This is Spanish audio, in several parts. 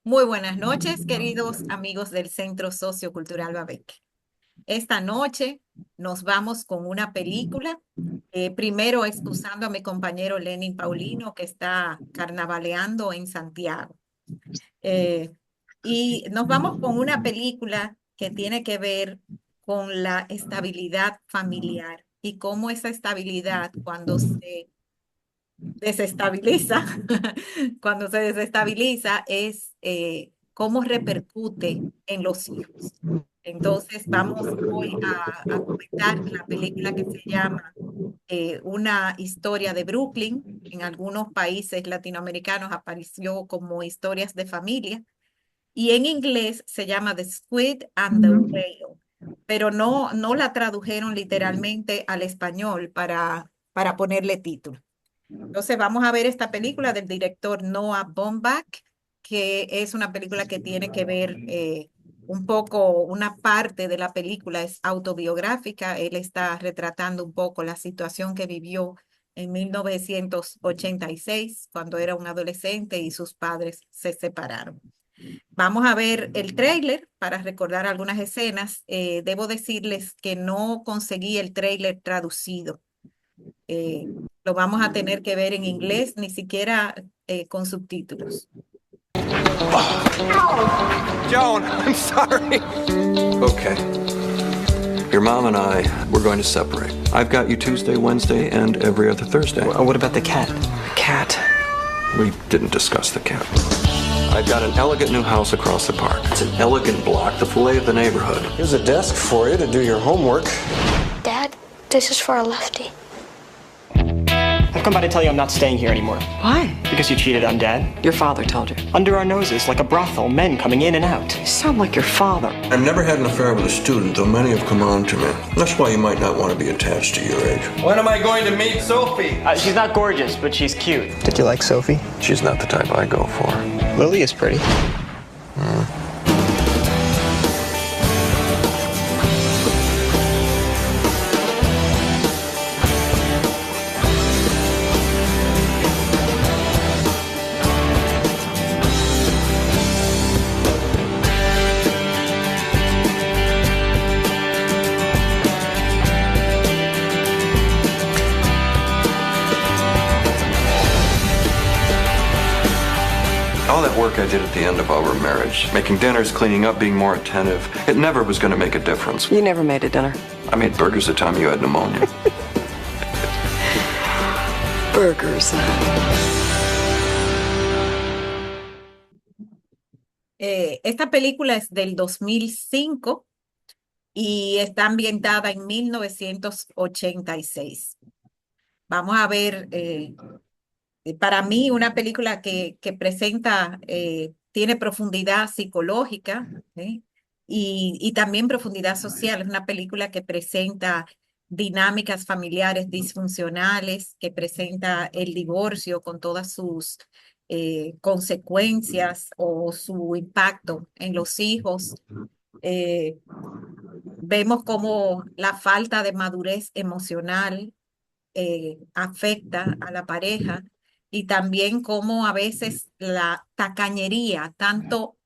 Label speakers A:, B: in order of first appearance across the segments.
A: Muy buenas noches, queridos amigos del Centro Sociocultural Babeque. Esta noche nos vamos con una película. Primero excusando a mi compañero Lenin Paulino, que está carnavaleando en Santiago. Eh, y nos vamos con una película que tiene que ver con la estabilidad familiar y cómo esa estabilidad, cuando se desestabiliza, cuando se desestabiliza, es cómo repercute en los hijos. Entonces, vamos hoy a comentar la película que se llama Una historia de Brooklyn. En algunos países latinoamericanos apareció como historias de familia y en inglés se llama The Squid and the Whale, pero no la tradujeron literalmente al español para ponerle título. Entonces vamos a ver esta película del director Noah Baumbach, que es una película que tiene que ver un poco, una parte de la película es autobiográfica. Él está retratando un poco la situación que vivió en 1986, cuando era un adolescente y sus padres se separaron. Vamos a ver el tráiler para recordar algunas escenas. Debo decirles que no conseguí el tráiler traducido. eh, lo vamos a tener que ver en inglés, ni siquiera con subtítulos.
B: Joan, I'm sorry. Okay. Your mom and I, we're going to separate. I've got you Tuesday, Wednesday, and every other Thursday.
C: What about the cat? Cat?
B: We didn't discuss the cat. I've got an elegant new house across the park. It's an elegant block, the filet of the neighborhood.
D: Here's a desk for you to do your homework.
E: Dad, this is for a lefty.
C: I've come by to tell you I'm not staying here anymore.
F: Why?
C: Because you cheated on Dad.
F: Your father told you.
C: Under our noses, like a brothel, men coming in and out.
F: You sound like your father.
B: I've never had an affair with a student, though many have come on to me. That's why you might not want to be attached to your age.
G: When am I going to meet Sophie?
C: She's not gorgeous, but she's cute.
D: Did you like Sophie?
B: She's not the type I go for.
D: Lily is pretty.
B: All that work I did at the end of our marriage, making dinners, cleaning up, being more attentive, it never was going to make a difference.
F: You never made a dinner.
B: I made burgers the time you had pneumonia.
F: Burgers.
A: Esta película es del 2005 y está ambientada en 1986. Vamos a ver, para mí, una película que presenta, tiene profundidad psicológica, ¿sí? Y también profundidad social. Es una película que presenta dinámicas familiares disfuncionales, que presenta el divorcio con todas sus consecuencias o su impacto en los hijos. Eh, Vemos cómo la falta de madurez emocional afecta a la pareja y también cómo a veces la tacañería, tanto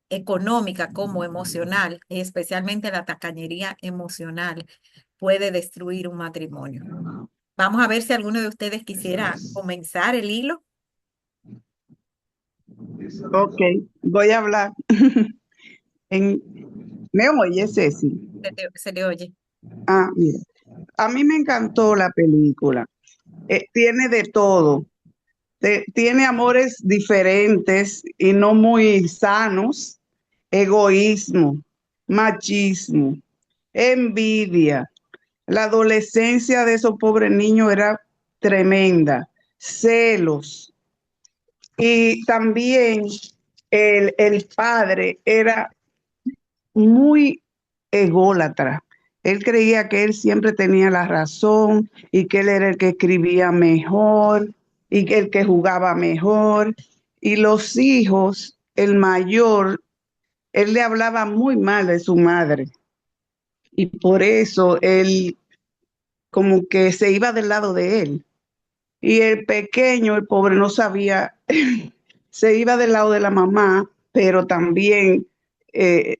A: económica como emocional, especialmente la tacañería emocional, puede destruir un matrimonio. Vamos a ver si alguno de ustedes quisiera comenzar el hilo.
H: Ok, voy a hablar. En... ¿Me oye, Ceci?
A: Se le oye.
H: Mira, a mí me encantó la película. Tiene de todo. Tiene amores diferentes y no muy sanos, egoísmo, machismo, envidia. La adolescencia de esos pobres niños era tremenda, celos. Y también el padre era muy ególatra. Él creía que él siempre tenía la razón y que él era el que escribía mejor y que el que jugaba mejor. Y los hijos, el mayor, él le hablaba muy mal de su madre. Y por eso él como que se iba del lado de él. Y el pequeño, el pobre, no sabía se iba del lado de la mamá, pero también eh,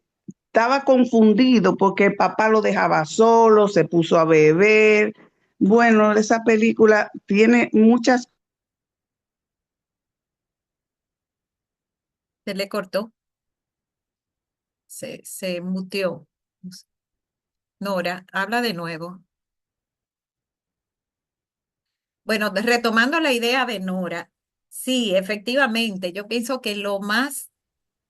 H: estaba confundido porque el papá lo dejaba solo, se puso a beber. Bueno, esa película tiene muchas.
A: Se le cortó, se muteó. Nora, habla de nuevo. Bueno, retomando la idea de Nora, sí, efectivamente, yo pienso que lo más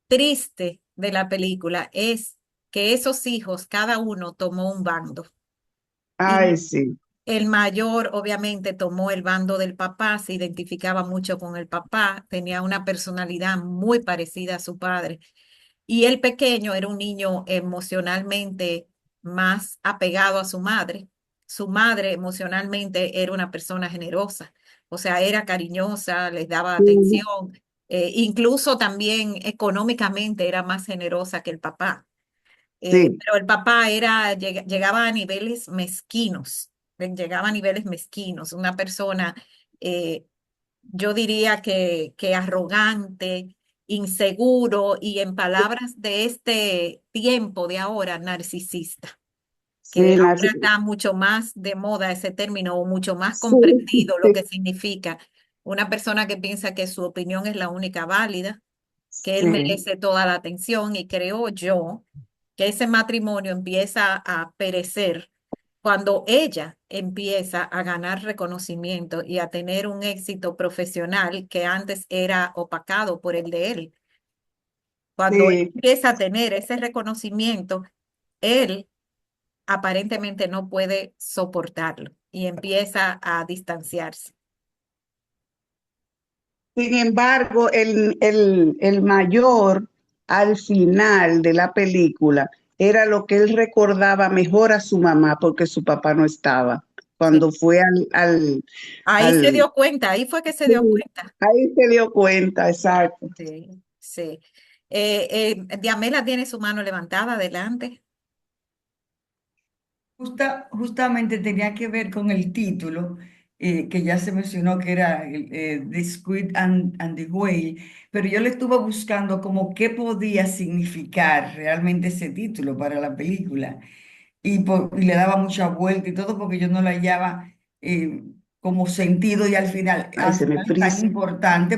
A: triste de la película es que esos hijos, cada uno tomó un bando.
H: Ay,
A: Y
H: sí,
A: el mayor, obviamente, tomó el bando del papá, se identificaba mucho con el papá, tenía una personalidad muy parecida a su padre. Y el pequeño era un niño emocionalmente más apegado a su madre. Su madre emocionalmente era una persona generosa, o sea, era cariñosa, les daba
H: sí,
A: atención, incluso también económicamente era más generosa que el papá.
H: sí,
A: Pero el papá era, llegaba a niveles mezquinos, llegaba a niveles mezquinos, una persona, eh, yo diría que arrogante, inseguro y en palabras de este tiempo de ahora, narcisista, que
H: sí,
A: ahora está mucho más de moda ese término o mucho más
H: sí,
A: comprendido lo
H: sí,
A: que significa una persona que piensa que su opinión es la única válida, que él
H: sí,
A: merece toda la atención y creo yo que ese matrimonio empieza a perecer cuando ella empieza a ganar reconocimiento y a tener un éxito profesional que antes era opacado por el de él. Cuando él
H: sí.
A: empieza a tener ese reconocimiento, él aparentemente no puede soportarlo y empieza a distanciarse.
H: Sin embargo, el mayor al final de la película era lo que él recordaba mejor a su mamá porque su papá no estaba.
A: Sí.
H: Cuando fue
A: Ahí se
H: al
A: dio cuenta, ahí fue que se dio
H: sí,
A: cuenta.
H: ahí se dio cuenta, exacto.
A: Sí, sí. Diamela tiene su mano levantada adelante.
I: Justamente tenía que ver con el título, que ya se mencionó que era The Squid and the Whale, pero yo le estuve buscando como qué podía significar realmente ese título para la película y le daba mucha vuelta y todo porque yo no la hallaba eh, como sentido y
H: Ay,
I: al
H: se me
I: final es tan
H: frisa.
I: importante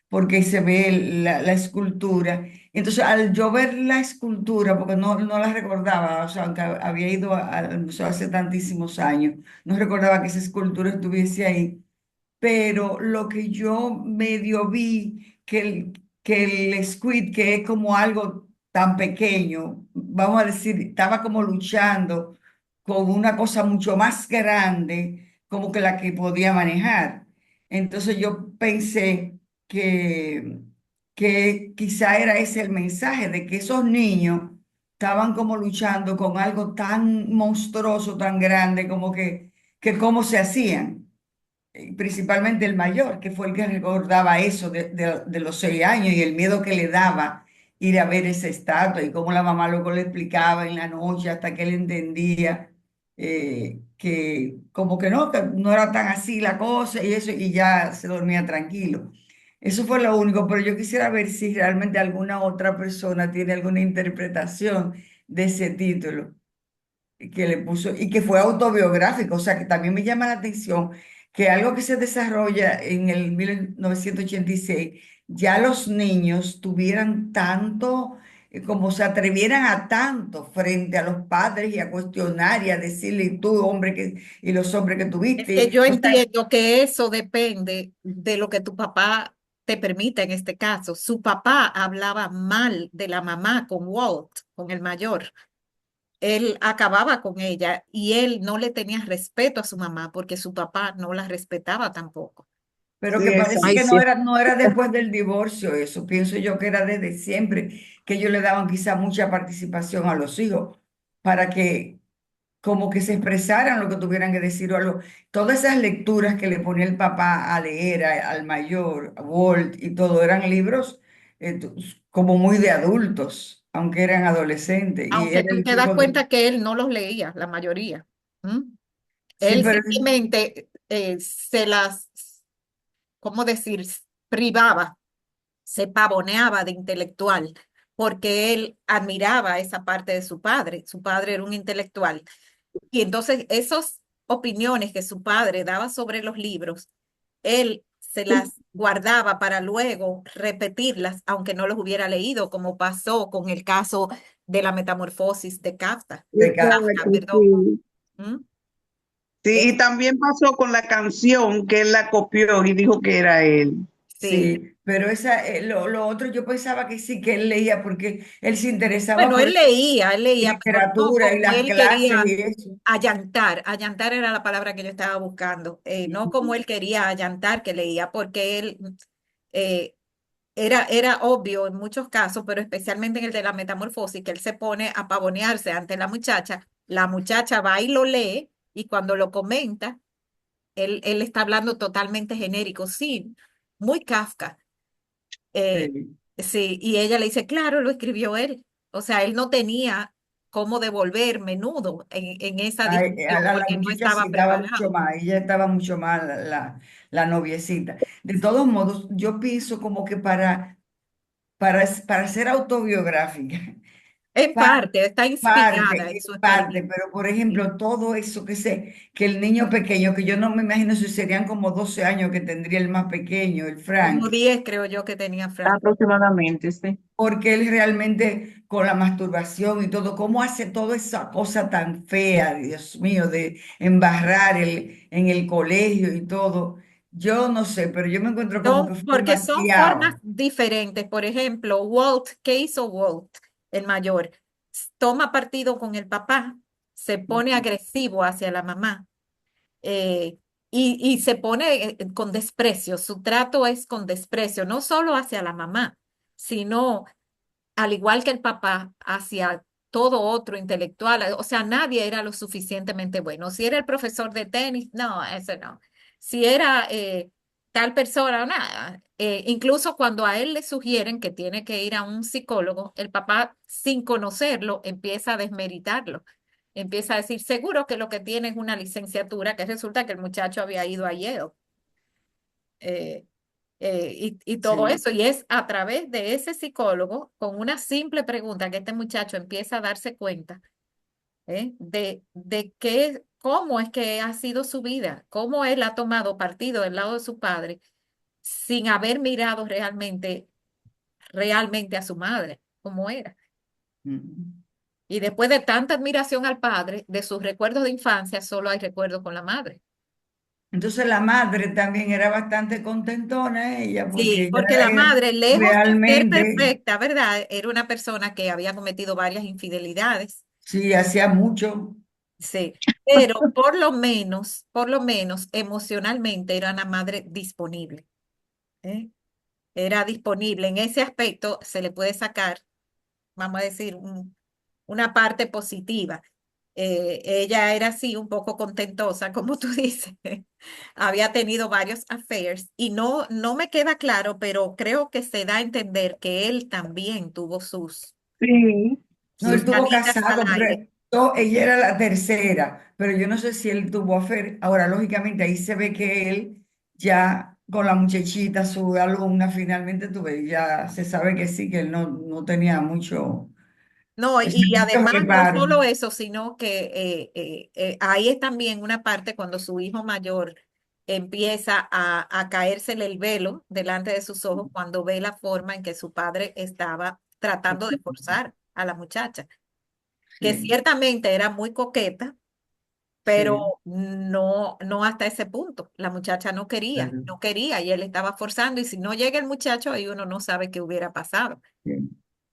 I: porque se ve la escultura. Entonces, al yo ver la escultura, porque no la recordaba, o sea, aunque había ido al museo hace tantísimos años, no recordaba que esa escultura estuviese ahí, pero lo que yo medio vi, que el squid, que es como algo tan pequeño, vamos a decir, estaba como luchando con una cosa mucho más grande, como que la que podía manejar. Entonces yo pensé que, que quizá era ese el mensaje, de que esos niños estaban como luchando con algo tan monstruoso, tan grande, como que cómo se hacían principalmente el mayor, que fue el que recordaba eso de los 6 años y el miedo que le daba ir a ver esa estatua y cómo la mamá luego le explicaba en la noche hasta que él entendía que como que no era tan así la cosa y eso y ya se dormía tranquilo. Eso fue lo único, pero yo quisiera ver si realmente alguna otra persona tiene alguna interpretación de ese título que le puso y que fue autobiográfico, o sea que también me llama la atención que algo que se desarrolla en el 1986, ya los niños tuvieran tanto, como se atrevieran a tanto frente a los padres y a cuestionar y a decirle, y tú, hombre, y los hombres que
A: Es que
I: tuviste,
A: yo
I: o sea,
A: entiendo que eso depende de lo que tu papá te permita en este caso. Su papá hablaba mal de la mamá con Walt, con el mayor. Él acababa con ella y él no le tenía respeto a su mamá porque su papá no la respetaba tampoco.
I: pero
H: Sí,
I: que parece
F: Ay,
I: que
H: exacto.
F: sí.
I: no era después del divorcio eso, pienso yo que era desde siempre, que ellos le daban quizá mucha participación a los hijos para que como que se expresaran lo que tuvieran que decir o algo. Todas esas lecturas que le ponía el papá a leer al mayor, a Walt y todo, eran libros como muy de adultos, aunque eran adolescentes. Y
A: Aunque
I: era
A: tú
I: el
A: te das
I: tipo de...
A: cuenta que él no los leía, la mayoría. ¿M?
I: Sí,
A: Él
I: pero
A: simplemente se las, ¿cómo decir? Privaba. se pavoneaba de intelectual porque él admiraba esa parte de su padre. Su padre era un intelectual. Y entonces esas opiniones que su padre daba sobre los libros, él se las guardaba para luego repetirlas, aunque no los hubiera leído, como pasó con el caso de la metamorfosis de Kafka,
I: De cada
A: Kafka,
H: Exacto,
A: perdón.
H: sí.
A: ¿Mm?
H: Sí,
A: Es-
H: y también pasó con la canción que él la copió y dijo que era él.
A: sí.
I: Sí, pero lo otro yo pensaba que sí que él leía porque él se interesaba
A: Bueno,
I: por
A: él leía, pero no
I: literatura y
A: como
I: las
A: él
I: clases
A: quería
I: y eso.
A: allantar. Allantar era la palabra que yo estaba buscando. No como él quería allantar que leía, porque él eh, era obvio en muchos casos, pero especialmente en el de la metamorfosis, que él se pone a pavonearse ante la muchacha va y lo lee, y cuando lo comenta, él está hablando totalmente genérico, sí, muy Kafka. Eh,
I: Sí.
A: sí, y ella le dice, claro, lo escribió él. O sea, él no tenía cómo devolver menudo en esa discusión
I: A la
A: porque no
I: muchacha sí
A: estaba
I: estaba mucho
A: preparado.
I: más, ella estaba mucho más la noviecita. De todos modos, yo pienso como que para ser autobiográfica,
A: En
I: pa-
A: parte, está inspirada en
I: en
A: su
I: parte,
A: experiencia.
I: pero por
A: Sí.
I: ejemplo, todo eso que el niño pequeño, que yo no me imagino si serían como 12 años que tendría el más pequeño, el
A: Como
I: Frank,
A: 10 creo yo que tenía Frank.
H: Aproximadamente, sí.
I: porque él realmente con la masturbación y todo, ¿cómo hace toda esa cosa tan fea, Dios mío, de embarrar en el colegio y todo? Yo no sé, pero yo me encuentro como que fue
A: Porque son formas
I: demasiado.
A: diferentes. Por ejemplo, Walt, ¿qué hizo Walt, el mayor? Toma partido con el papá, se pone agresivo hacia la mamá eh, y se pone con desprecio. Su trato es con desprecio, no solo hacia la mamá, sino al igual que el papá, hacia todo otro intelectual. O sea, nadie era lo suficientemente bueno. Si era el profesor de tenis, no, ese no. Si era tal persona, nada. Incluso cuando a él le sugieren que tiene que ir a un psicólogo, el papá, sin conocerlo, empieza a desmeritarlo. Empieza a decir, seguro que lo que tiene es una licenciatura, que resulta que el muchacho había ido a Yale. Eh, y todo
I: Sí,
A: eso. Y es a través de ese psicólogo, con una simple pregunta, que este muchacho empieza a darse cuenta de qué, cómo es que ha sido su vida, cómo él ha tomado partido del lado de su padre sin haber mirado realmente a su madre, como era.
I: mm.
A: Y después de tanta admiración al padre, de sus recuerdos de infancia, solo hay recuerdos con la madre.
I: Entonces la madre también era bastante contentona ella, porque
A: Sí,
I: ella
A: porque la madre, lejos de ser
I: realmente,
A: perfecta, ¿verdad? Era una persona que había cometido varias infidelidades.
I: sí, hacía mucho.
A: Sí, pero por lo menos emocionalmente era una madre disponible, ¿eh? Era disponible. En ese aspecto se le puede sacar, vamos a decir, una parte positiva. Ella era así un poco contentosa, como tú dices. Había tenido varios affairs y no me queda claro, pero creo que se da a entender que él también tuvo
H: Sí,
I: No, él
A: sus
I: estuvo
A: ganitas al
I: casado, pero
A: aire.
I: ella era la tercera, pero yo no sé si él tuvo afer. Ahora, lógicamente, ahí se ve que él ya con la muchachita, su alumna, finalmente tuve, ya se sabe que sí, que él no tenía mucho,
A: No,
I: o sea,
A: y
I: mucho
A: además no
I: reparo.
A: solo eso, sino que ahí es también una parte cuando su hijo mayor empieza a caérsele el velo delante de sus ojos cuando ve la forma en que su padre estaba tratando de forzar a la muchacha, que
I: Sí,
A: ciertamente era muy coqueta, pero
I: sí,
A: no hasta ese punto. La muchacha
I: claro,
A: no quería y él estaba forzando y si no llega el muchacho, ahí uno no sabe qué hubiera pasado.
I: sí,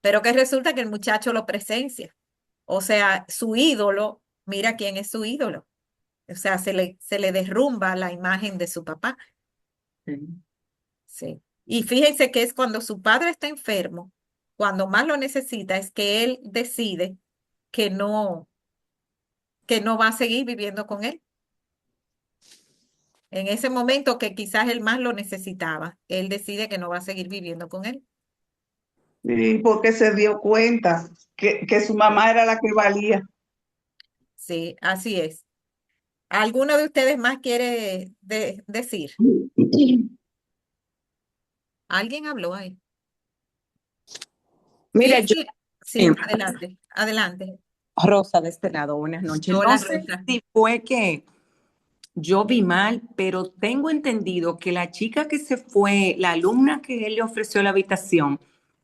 A: Pero que resulta que el muchacho lo presencia. O sea, su ídolo, mira quién es su ídolo. O sea, se le derrumba la imagen de su papá.
I: sí.
A: Sí. Y fíjense que es cuando su padre está enfermo, cuando más lo necesita, es que él decide que que no va a seguir viviendo con él. En ese momento que quizás él más lo necesitaba, él decide que no va a seguir viviendo con él.
H: sí, porque se dio cuenta que su mamá era la que valía.
A: Sí, así es. ¿Alguno de ustedes más quiere decir? ¿Alguien habló ahí?
J: Mira,
A: Sí,
J: yo,
A: sí,
J: eh,
A: sí, adelante, adelante.
J: Rosa de este lado, buenas noches. No
A: Hola,
J: sé
A: Rosa.
J: si fue que yo vi mal, pero tengo entendido que la chica que se fue, la alumna que él le ofreció la habitación,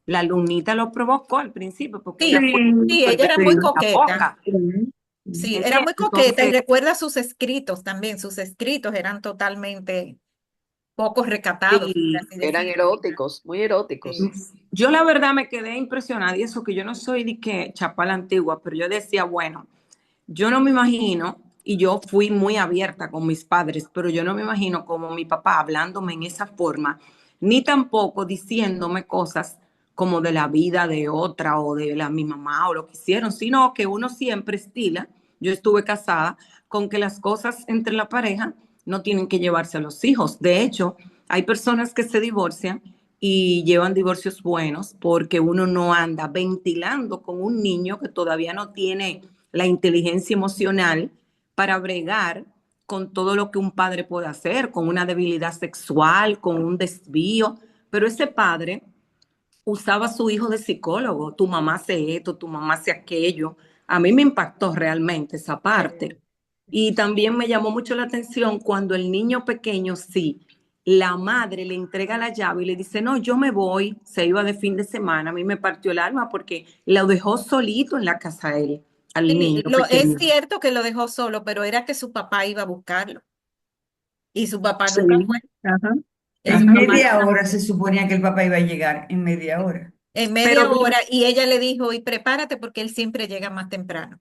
J: la alumnita lo provocó al principio porque ella
A: Sí,
J: fue
H: Sí,
A: sí,
J: súper
A: ella era muy
H: sí,
J: la
A: coqueta.
J: boca.
H: sí.
A: Sí, era
J: ¿Entiendes?
A: muy coqueta y
J: Entonces,
A: recuerda sus escritos también. Sus escritos eran totalmente poco recatados, por
J: sí,
A: así
F: Eran
A: decirlo.
F: eróticos, muy eróticos.
A: Sí,
J: yo la verdad me quedé impresionada y eso que yo no soy de que chapala antigua, pero yo decía, bueno, yo no me imagino, y yo fui muy abierta con mis padres, pero yo no me imagino como mi papá hablándome en esa forma, ni tampoco diciéndome cosas como de la vida de otra o de mi mamá o lo que hicieron, sino que uno siempre estila, yo estuve casada, con que las cosas entre la pareja no tienen que llevarse a los hijos. De hecho, hay personas que se divorcian y llevan divorcios buenos porque uno no anda ventilando con un niño que todavía no tiene la inteligencia emocional para bregar con todo lo que un padre puede hacer, con una debilidad sexual, con un desvío. Pero ese padre usaba a su hijo de psicólogo, tu mamá hace esto, tu mamá hace aquello. A mí me impactó realmente esa parte. Y también me llamó mucho la atención cuando el niño pequeño, sí, la madre le entrega la llave y le dice, no, yo me voy, se iba de fin de semana. A mí me partió el alma porque lo dejó solito en la casa de él, al
A: sí,
J: niño
A: es
J: pequeño.
A: cierto que lo dejó solo, pero era que su papá iba a buscarlo y su papá
H: Sí,
A: nunca fue.
H: ajá,
A: Su
I: En
H: ajá.
A: papá
I: media
A: nunca
I: hora
A: fue.
I: se suponía que el papá iba a llegar, en media hora.
A: En
J: Pero,
A: media hora y ella le dijo, y prepárate porque él siempre llega más temprano.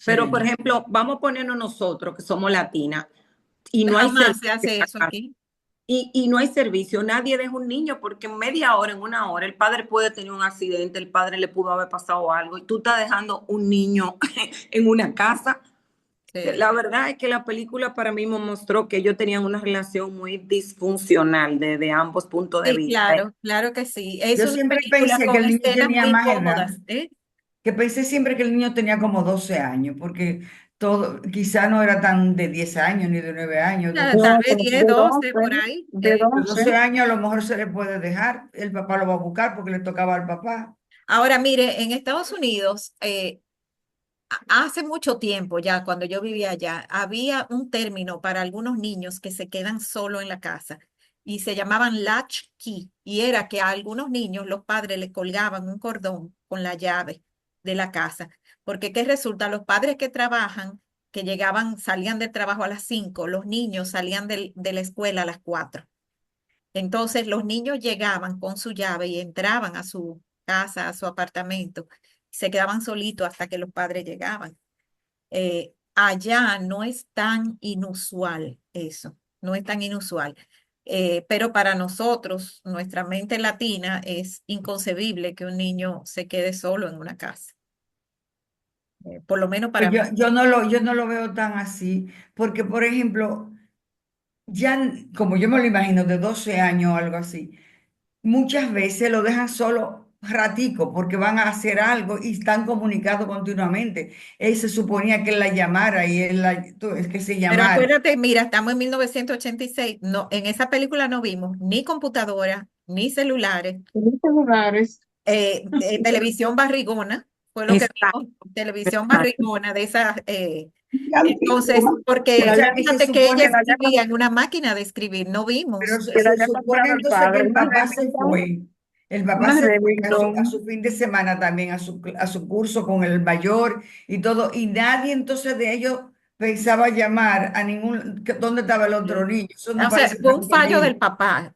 J: pero, por
I: Sí.
J: ejemplo, vamos a ponernos nosotros que somos latinas y no hay
A: Jamás
J: servicio
A: se hace eso aquí.
J: y no hay servicio, nadie deja un niño porque en media hora, en una hora, el padre puede tener un accidente, el padre le pudo haber pasado algo y tú estás dejando un niño en una casa.
A: Sí,
J: La verdad es que la película para mí me mostró que ellos tenían una relación muy disfuncional de ambos puntos de
A: sí,
J: vista.
A: claro, claro que sí. Es
I: Yo
A: una
I: siempre
A: película
I: pensé que
A: con
I: el niño
A: escenas
I: tenía
A: muy
I: más edad,
A: incómodas, ¿eh?
I: que pensé siempre que el niño tenía como 12 años, porque todo, quizá no era tan de 10 años ni de 9 años,
A: Ah,
I: 12.
A: tal
H: No,
A: vez 10,
H: de
A: 12 por
H: 12,
A: ahí.
H: de
I: De 12
H: 12.
I: años a lo mejor se le puede dejar, el papá lo va a buscar porque le tocaba al papá.
A: Ahora, mire, en Estados Unidos, hace mucho tiempo ya, cuando yo vivía allá, había un término para algunos niños que se quedan solo en la casa y se llamaban latchkey y era que a algunos niños los padres les colgaban un cordón con la llave de la casa, porque ¿qué resulta? Los padres que trabajan, que llegaban, salían del trabajo a las 5, los niños salían de la escuela a las 4. Entonces los niños llegaban con su llave y entraban a su casa, a su apartamento, se quedaban solitos hasta que los padres llegaban. Allá no es tan inusual eso, no es tan inusual. Pero para nosotros, nuestra mente latina, es inconcebible que un niño se quede solo en una casa. Por lo menos
I: Pues
A: para mí.
I: yo no lo veo tan así, porque por ejemplo, como yo me lo imagino, de 12 años o algo así, muchas veces lo dejan solo ratico porque van a hacer algo y están comunicados continuamente. Él se suponía que él la llamara y es que se
A: Pero
I: llamara.
A: acuérdate, mira, estamos en 1986, no, en esa película no vimos ni computadora, ni celulares,
H: Los celulares.
A: televisión barrigona, fue lo que
J: Exacto,
A: vimos, televisión
J: exacto.
A: barrigona de esas.
H: Y
A: Entonces,
H: antigua,
I: O
A: porque
I: sea que se
A: fíjate que ella
I: supone,
H: que la haya,
A: escribía en una máquina de escribir, no
I: pero
A: vimos.
H: que la
I: se
H: haya
I: supone
H: comprado el
I: entonces que
H: padre,
I: el papá se fue. El papá
H: una
I: se fue a
H: Remington.
I: su fin de semana también, a su curso con el mayor y todo, y nadie entonces de ellos pensaba llamar a ¿dónde estaba el otro
A: Sí.
I: niño? Eso me
A: O sea,
I: parece tan terrible.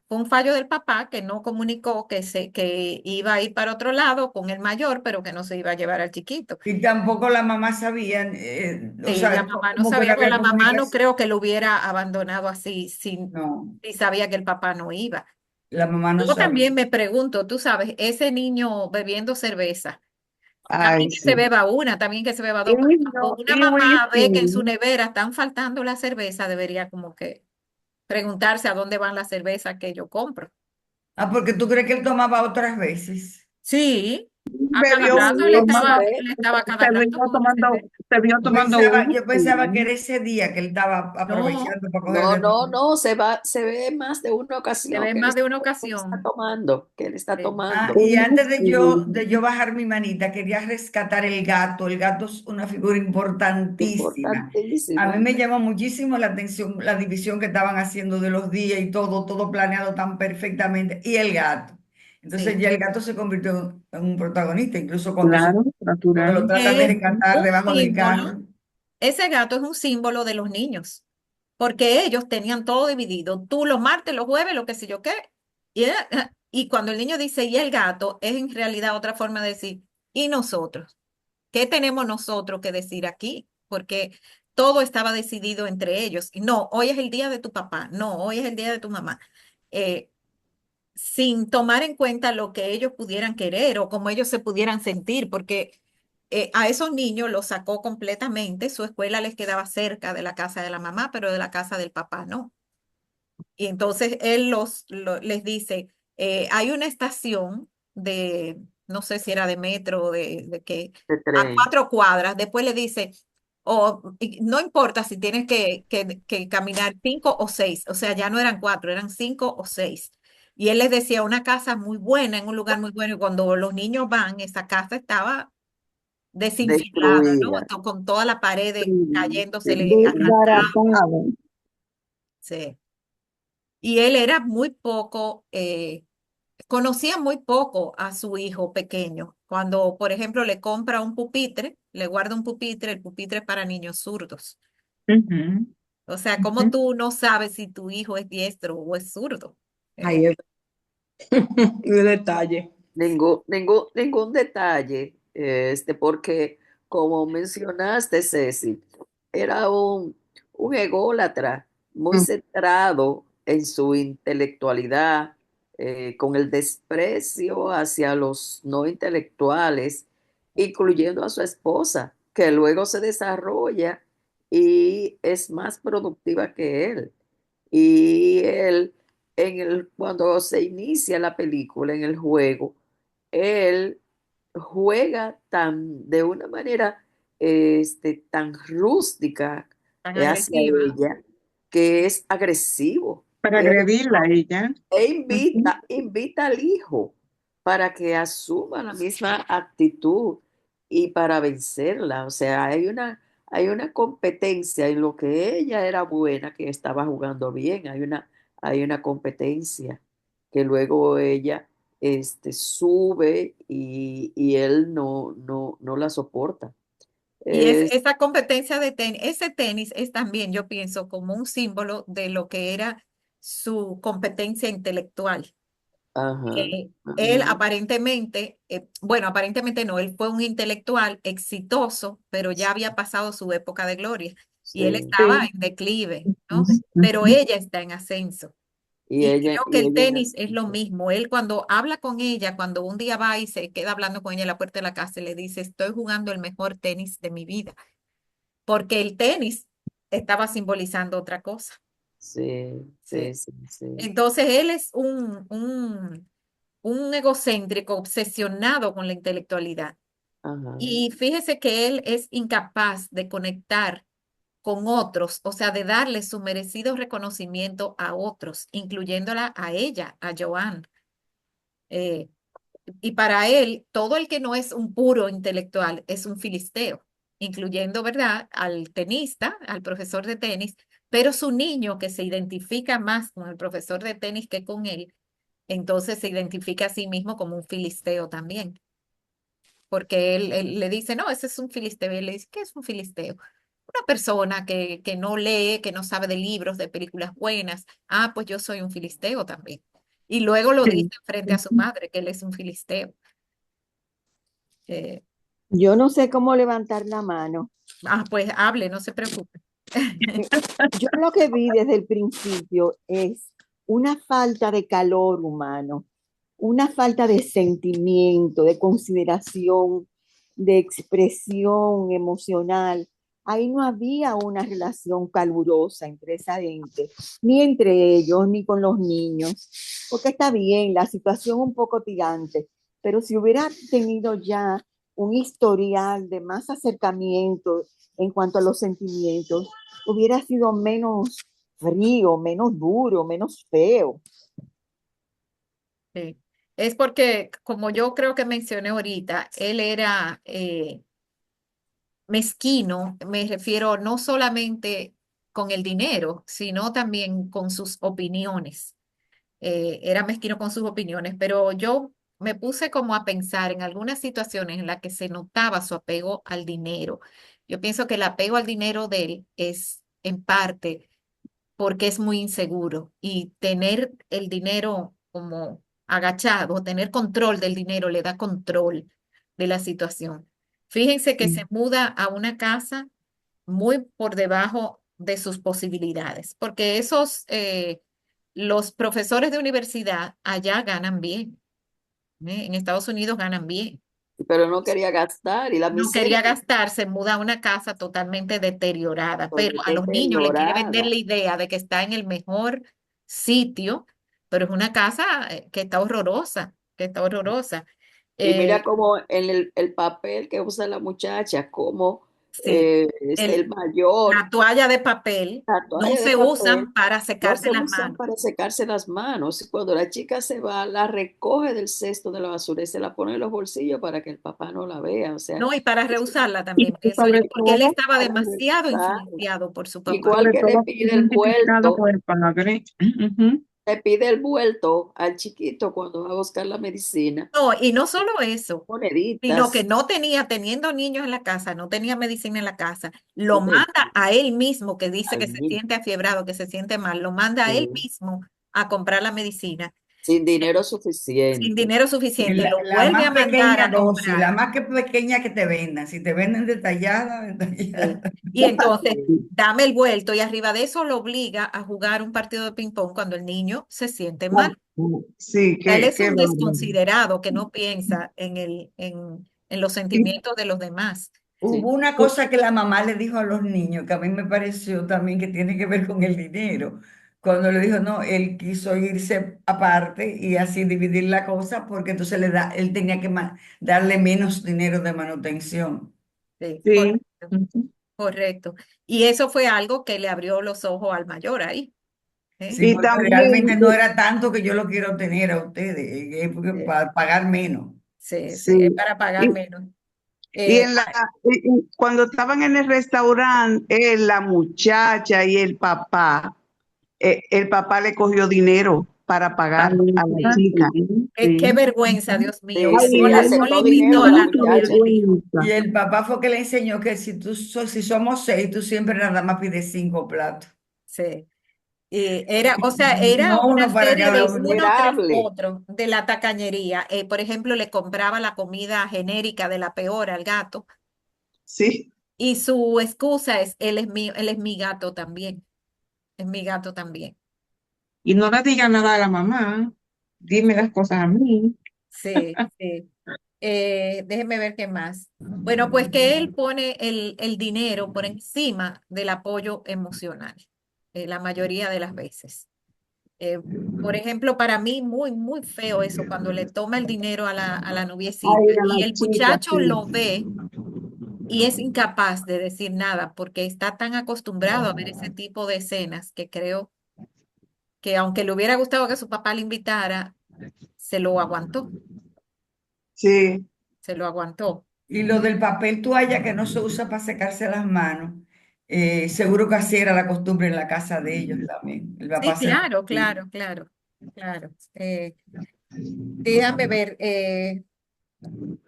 A: fue un fallo del papá que no comunicó que iba a ir para otro lado con el mayor, pero que no se iba a llevar al chiquito.
I: Y tampoco la mamá sabía, o
A: Sí, la
I: sea,
A: mamá no
I: como que no
A: sabía, porque
I: había
A: la mamá no
I: comunicación.
A: creo que lo hubiera abandonado así
I: No,
A: si sabía que el papá no iba.
I: la mamá no
A: Yo
I: sabía.
A: también me pregunto, tú sabes, ese niño bebiendo cerveza, también
H: Ay,
A: que se
H: sí.
A: beba una, también que se beba
H: Y
A: dos, pero cuando
H: no,
A: una
H: y
A: mamá ve que en su
H: whisky.
A: nevera están faltando la cerveza, debería como que preguntarse a dónde van las cervezas que yo compro.
I: Ah, porque tú crees que él tomaba otras veces.
A: Sí, A cada
H: bebió
A: rato él estaba a cada rato con una cerveza.
H: se vio tomando uno.
I: Yo pensaba que era ese día que él estaba
A: No,
I: aprovechando para coger
F: No,
I: de
F: no,
I: todo.
F: no, se ve más de una
A: se
F: ocasión
A: ve
F: que
A: más de una ocasión.
F: él está
A: Sí.
F: tomando.
I: Y antes
H: Sí.
I: de yo bajar mi manita, quería rescatar el gato. El gato es una figura importantísima. A mí
F: Importantísimo.
I: me llamó muchísimo la atención la división que estaban haciendo de los días y todo planeado tan perfectamente. Y el gato. Entonces
A: Sí.
I: ya el gato se convirtió en un protagonista, incluso
H: Claro,
I: cuando lo
H: natural.
I: tratan
A: Él
I: de
A: es
I: rescatar
A: un
I: debajo del
A: símbolo,
I: carro.
A: ese gato es un símbolo de los niños, porque ellos tenían todo dividido, tú los martes, los jueves, lo que sé yo qué, y cuando el niño dice, y el gato, es en realidad otra forma de decir, y nosotros, ¿qué tenemos nosotros que decir aquí? Porque todo estaba decidido entre ellos, y no, hoy es el día de tu papá, no, hoy es el día de tu mamá. Eh, Sin tomar en cuenta lo que ellos pudieran querer o cómo ellos se pudieran sentir, porque a esos niños los sacó completamente, su escuela les quedaba cerca de la casa de la mamá, pero de la casa del papá no. Y entonces él les dice, hay una estación de, no sé si era de metro, de que
F: De
A: a
F: tren.
A: 4 cuadras, después le dice, no importa si tienes que caminar 5 o 6, o sea, ya no eran 4, eran 5 o 6. Y él les decía, una casa muy buena, en un lugar muy bueno, y cuando los niños van, esa casa estaba desinfilada, ¿no?
F: Destruida.
A: Con toda la pared
H: Sí,
A: cayéndosele, arrancada.
H: desbaratado.
A: Sí. Y él era muy poco, conocía muy poco a su hijo pequeño. Cuando, por ejemplo, le compra un pupitre, le guarda un pupitre, el pupitre es para niños zurdos.
I: Ujú,
A: O sea, ¿cómo
I: ujú.
A: tú no sabes si tu hijo es diestro o es zurdo?
J: Ahí es un detalle.
F: Ningún detalle, porque como mencionaste, Ceci, era un ególatra muy
H: Mm.
F: centrado en su intelectualidad, con el desprecio hacia los no intelectuales, incluyendo a su esposa, que luego se desarrolla y es más productiva que él. Y él, cuando se inicia la película, en el juego, él juega de una manera tan rústica
A: Tan
F: hacia
A: agresiva.
F: ella, que es agresivo.
H: Para agredirla a ella. Ujú.
F: Invita al hijo para que asuma la misma actitud y para vencerla. O sea, hay una competencia en lo que ella era buena, que estaba jugando bien. Hay una competencia que luego ella sube y él no la soporta.
A: Y
F: Es,
A: esa competencia de tenis, ese tenis es también, yo pienso, como un símbolo de lo que era su competencia intelectual.
F: ajá,
A: Él
F: ajá,
A: aparentemente, bueno, aparentemente no, él fue un intelectual exitoso, pero ya había pasado su época de gloria y él
F: sí.
A: estaba
H: Sí.
A: en declive, ¿no?
H: Ujú,
A: Pero
H: ujú.
A: ella está en ascenso. Y creo que
F: Y
A: el
F: ella en
A: tenis es lo
F: ascenso.
A: mismo. Él cuando habla con ella, cuando un día va y se queda hablando con ella en la puerta de la casa, le dice, estoy jugando el mejor tenis de mi vida, porque el tenis estaba simbolizando otra cosa.
F: Sí, sí,
A: Sí.
F: sí, sí.
A: Entonces él es un egocéntrico obsesionado con la intelectualidad.
F: Ajá,
A: Y fíjese que él es incapaz de conectar con otros, o sea, de darle su merecido reconocimiento a otros, incluyéndola a ella, a Joanne. Eh, y para él, todo el que no es un puro intelectual es un filisteo, incluyendo, ¿verdad?, al tenista, al profesor de tenis, pero su niño que se identifica más con el profesor de tenis que con él, entonces se identifica a sí mismo como un filisteo también, porque él le dice, no, ese es un filisteo, y él le dice, ¿qué es un filisteo? Una persona que no lee, que no sabe de libros, de películas buenas. Ah, pues yo soy un filisteo también. Y luego lo dice
H: Sí.
A: frente a su
H: Ujú.
A: madre, que él es un filisteo. Eh,
K: Yo no sé cómo levantar la mano.
A: pues hable, no se preocupe.
K: Yo lo que vi desde el principio es una falta de calor humano, una falta de sentimiento, de consideración, de expresión emocional. Ahí no había una relación calurosa entre esa gente, ni entre ellos, ni con los niños, porque está bien, la situación un poco tirante, pero si hubiera tenido ya un historial de más acercamiento en cuanto a los sentimientos, hubiera sido menos frío, menos duro, menos feo.
A: Sí. Es porque, como yo creo que mencioné ahorita, él era mezquino, me refiero no solamente con el dinero, sino también con sus opiniones. Era mezquino con sus opiniones, pero yo me puse como a pensar en algunas situaciones en las que se notaba su apego al dinero. Yo pienso que el apego al dinero de él es en parte porque es muy inseguro y tener el dinero como agachado, tener control del dinero le da control de la situación. Fíjense que se muda a una casa muy por debajo de sus posibilidades, porque los profesores de universidad allá ganan bien, ¿eh? En Estados Unidos ganan bien.
F: Pero no quería gastar y la
A: No
F: miseria
A: quería gastar, se muda a una casa totalmente deteriorada, pero a los niños le quiere vender
F: deteriorada.
A: la idea de que está en el mejor sitio, pero es una casa que está horrorosa, que está horrorosa.
F: Y mira
A: Eh,
F: cómo en el papel que usa la muchacha, como
A: sí,
F: es el
A: la
F: mayor,
A: toalla de papel
F: la
A: no
F: toalla de
A: se usan
F: papel,
A: para
F: no
A: secarse
F: se
A: las
F: usan
A: manos.
F: para secarse las manos. Y cuando la chica se va, la recoge del cesto de la basura y se la pone en los bolsillos para que el papá no la vea. O sea,
A: No, y para rehusarla
H: Y
A: también, pienso yo,
H: sobre
A: porque él
H: todo,
A: estaba
F: para
A: demasiado
F: rezarla.
A: influenciado por su papá.
F: Igual
H: sobre
F: que le
H: todo
F: pide el
H: identificado
F: vuelto,
H: con el padre. Ujú.
F: le pide el vuelto al chiquito cuando va a buscar la medicina,
A: No, y no solo eso, sino que
F: moneditas,
A: no tenía, teniendo niños en la casa, no tenía medicina en la casa, lo
F: moneditas
A: manda a él mismo, que dice
F: al
A: que se
F: niño,
A: siente afiebrado, que se siente mal, lo manda a él mismo a comprar la medicina
F: sin dinero
A: sin
F: suficiente.
A: dinero
I: Y
A: suficiente,
I: la,
A: lo
I: la
A: vuelve
I: más
A: a mandar
I: pequeña
A: a
I: dosis, la
A: comprar.
I: más que pequeña que te vendan. Si te venden detallada,
A: Sí.
I: detallada.
A: Y entonces,
F: Sí.
A: dame el vuelto y arriba de eso lo obliga a jugar un partido de ping-pong cuando el niño se siente mal.
H: Sí,
A: Sea, él
H: qué,
A: es
H: qué
A: un
H: bárbaro.
A: desconsiderado que no piensa en los
H: Y,
A: sentimientos de los demás.
F: Sí.
I: Hubo una cosa que la mamá le dijo a los niños, que a mí me pareció también que tiene que ver con el dinero. Cuando le dijo, no, él quiso irse aparte y así dividir la cosa, porque entonces él tenía que darle menos dinero de manutención.
A: Sí,
H: sí.
A: correcto, correcto. Y eso fue algo que le abrió los ojos al mayor ahí. ¿Eh?
I: Sí,
H: Y
I: porque
H: también,
I: realmente no era tanto que yo lo quiero tener a ustedes, es porque
A: Sí,
I: para pagar menos.
A: sí, sí, es
H: sí.
A: para pagar
H: Y,
A: menos.
H: y
A: Eh,
H: en cuando estaban en el restaurante, la muchacha y el papá le cogió dinero para pagar a la
A: sí.
H: chica.
A: Qué vergüenza, Dios mío,
F: Sí,
A: que
H: Ay,
A: no,
F: sí,
A: no le
F: aceptó
A: invitó
F: dinero
A: a
F: la
A: la
H: mucha
A: novia
F: muchacha.
A: del hijo.
I: Y
H: vergüenza.
I: el papá fue que le enseñó que si somos 6, tú siempre nada más pides 5 platos.
A: Sí. Y era, o sea, era
I: No
A: una
I: uno para
A: serie de
I: cada uno.
A: uno tras
F: Miserable.
A: otro de la tacañería. Por ejemplo, le compraba la comida genérica de la peor al gato.
H: Sí.
A: Y su excusa es, él es mi gato también, es mi gato también.
H: Y no le diga nada a la mamá. Dime las cosas a mí.
A: Sí, sí. Déjeme ver qué más. Bueno, pues que él pone el dinero por encima del apoyo emocional, la mayoría de las veces. Eh, por ejemplo, para mí muy, muy feo eso, cuando le toma el dinero a la
H: Ay,
A: noviecita
H: a
A: y
H: la
A: el
H: chica,
A: muchacho
H: sí.
A: lo ve y es incapaz de decir nada porque está tan acostumbrado a ver ese tipo de escenas que creo que aunque le hubiera gustado que su papá le invitara, se lo aguantó,
H: Sí.
A: se lo aguantó.
I: Y lo del papel toalla que no se usa para secarse las manos, seguro que así era la costumbre en la casa de ellos también. El
A: Sí,
I: papá se...
A: claro, claro, claro, claro. Déjame ver.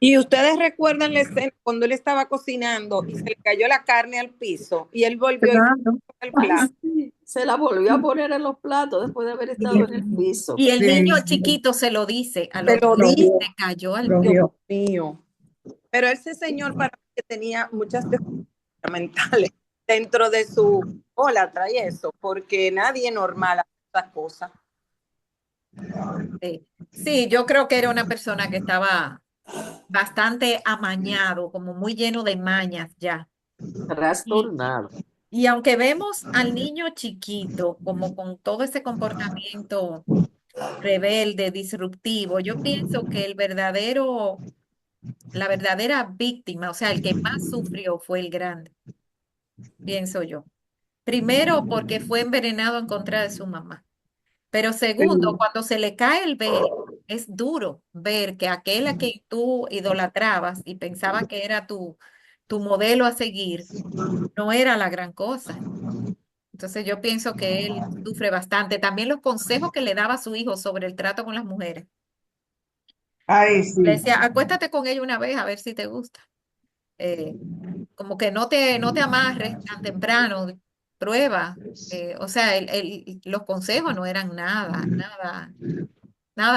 J: Y ustedes recuerdan la escena cuando él estaba cocinando y se le cayó la carne al piso y él volvió y
H: Claro.
J: el
F: Ay,
J: plato.
F: sí. Se la volvió a poner en los platos después de haber estado en el piso.
A: Y el
I: Sí,
A: niño
I: sí,
A: chiquito se lo dice al
J: Se
A: otro
J: lo
H: Lo
A: día,
J: di,
H: vio,
A: se cayó al
H: lo
A: piso.
J: Dios
H: vio.
J: mío. Pero ese señor para mí que tenía muchas deficiencias mentales dentro de su ólatra y eso, porque nadie normal hace esas cosas.
A: Sí. Sí, yo creo que era una persona que estaba bastante amañado, como muy lleno de mañas ya. Y,
F: Trastornado.
A: y aunque vemos al niño chiquito como con todo ese comportamiento rebelde, disruptivo. Yo pienso que la verdadera víctima, o sea, el que más sufrió fue el grande, pienso yo. Primero, porque fue envenenado en contra de su mamá. Pero segundo,
H: Sí.
A: cuando se le cae el velo, es duro ver que aquel a quien tú idolatrabas y pensaba que era tu modelo a seguir, no era la gran cosa. Entonces yo pienso que él sufre bastante. También los consejos que le daba a su hijo sobre el trato con las mujeres.
H: Ay,
A: Le
H: sí.
A: decía, acuéstate con ella una vez a ver si te gusta. Eh, Como que no te amarres tan temprano, prueba. O sea, los consejos no eran nada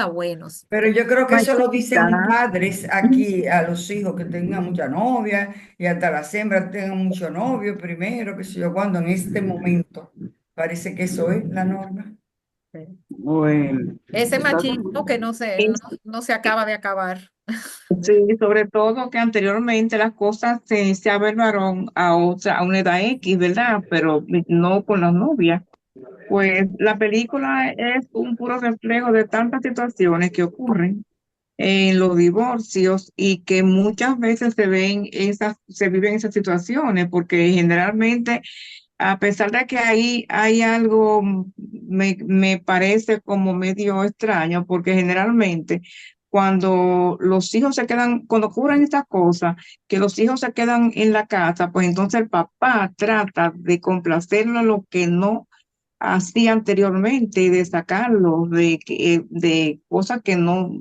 A: buenos.
I: Pero yo creo que eso lo dicen
H: Machista.
I: padres aquí a los hijos que tengan mucha novia y hasta las hembras tengan mucho novio primero, qué sé yo, cuando en este momento parece que eso es la norma.
A: Sí.
H: Bueno.
A: Ese
F: Está
A: machismo que no se acaba de acabar.
L: Sí, sobre todo que anteriormente las cosas se iniciaba el varón a una edad X, ¿verdad? Pero no con las novias. Pues la película es un puro reflejo de tantas situaciones que ocurren en los divorcios y que muchas veces se viven esas situaciones, porque generalmente, a pesar de que ahí hay algo, me parece como medio extraño, porque generalmente cuando los hijos se quedan, cuando ocurren estas cosas, que los hijos se quedan en la casa, pues entonces el papá trata de complacerlo en lo que no hacía anteriormente y de sacarlo de cosas que no